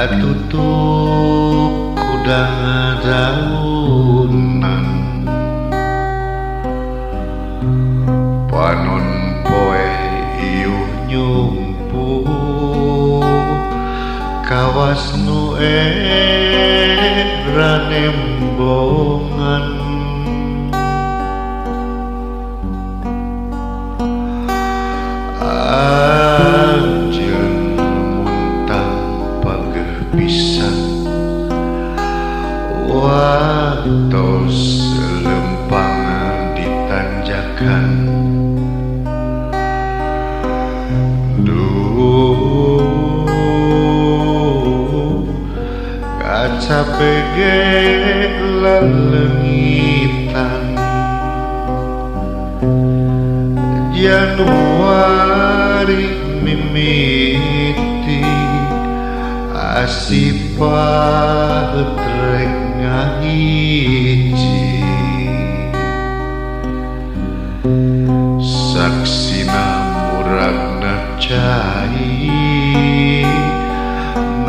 katutup kudang daunan panon poe iuh nyumpu kawas nu era nembongan anjeun muntang pageh pisan watos lempang ditanjakan kaca pege lalengitan Januari mimiti asipah trek ngahiji saksina muragna cai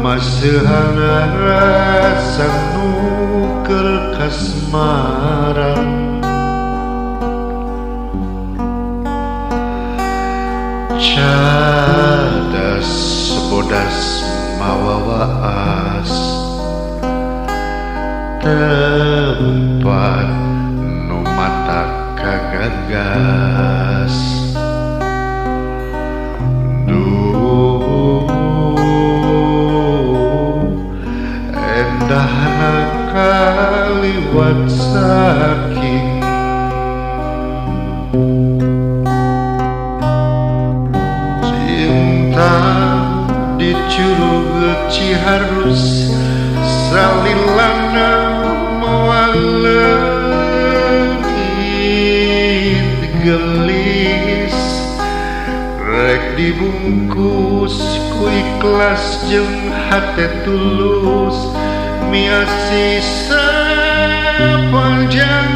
maseuhana rasa nuker kasmaran cadas bodas mawawaas tempat nu mata kagagas endahna kaliwat saking cinta dicurug Ciharus salilana mawaleungit gelis rek dibungkus ku ikhlas jeung hate tulus miasi sapanjang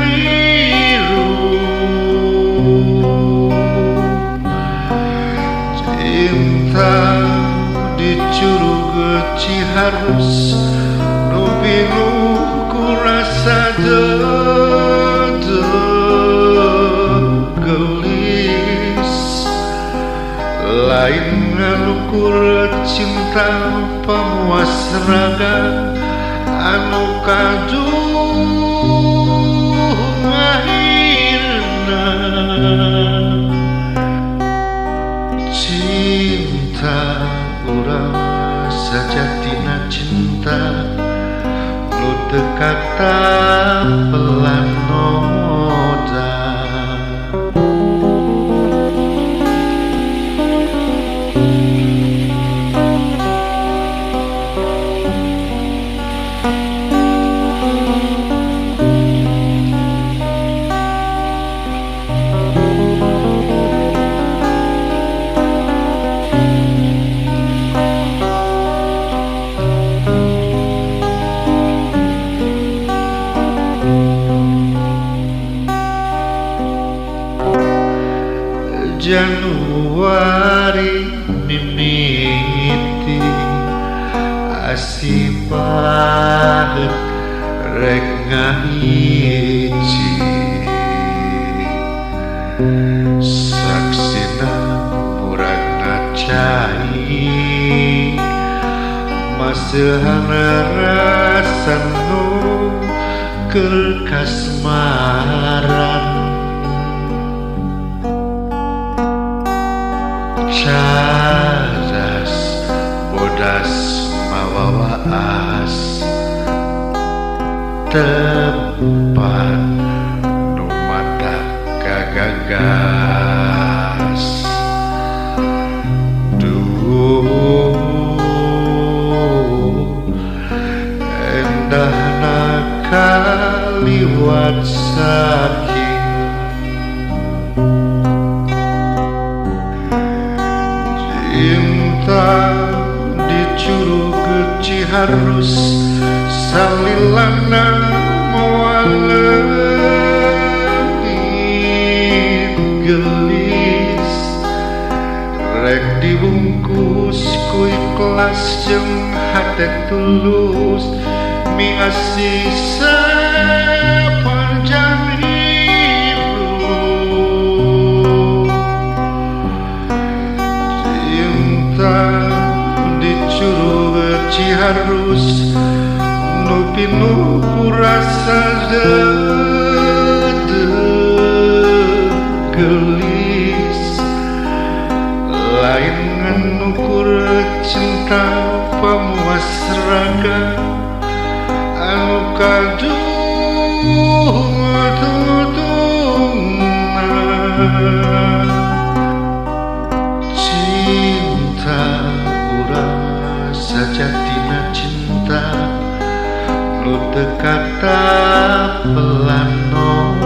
hirup cinta dicurug Ciharus nu pinuh ku rasa gelis lain ngalukur cinta pamuas raga anu kaduh akhirna cinta urang sajatina cinta nu teu kata pelan noda Januari mimiti asipah rek ngahiji saksina muragna cai maseuhana rasa nu keur kasmaran cadas bodas mawawaas tempat nu mata kagagas endahna kaliwat saking cinta dicurug Ciharus salilana mawaleungit gelis rek dibungkus ku ikhlas jeung hate tulus miasi sapanjang hidup cinta dicurug Ciharus nu pinuh ku rasa gelis lain nganukur cinta pamuas raga anu kadudungna cinta urang sajatina cinta nu teu kata pelanoda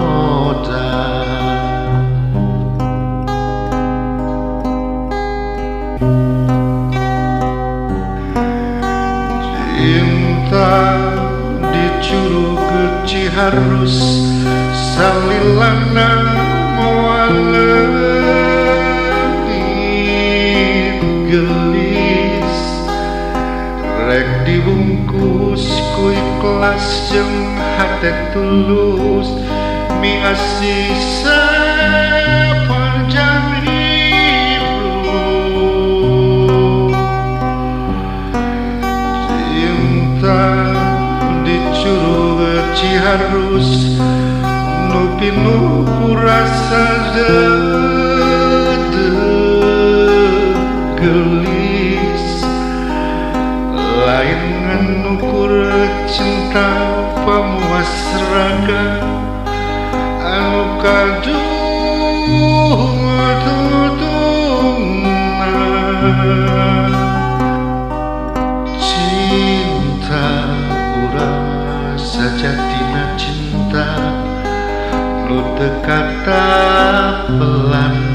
cinta dicurug Ciharus salilana moal leungit gelis rek dibungkus ku ikhlas jeung hate tulus miasi sapanjang hidup cinta dicurug Ciharus nu pinuh ku rasa gelis lain nganukur cinta pamuas raga anu kadudungna cinta urang sajatina cinta nu teu kata pelan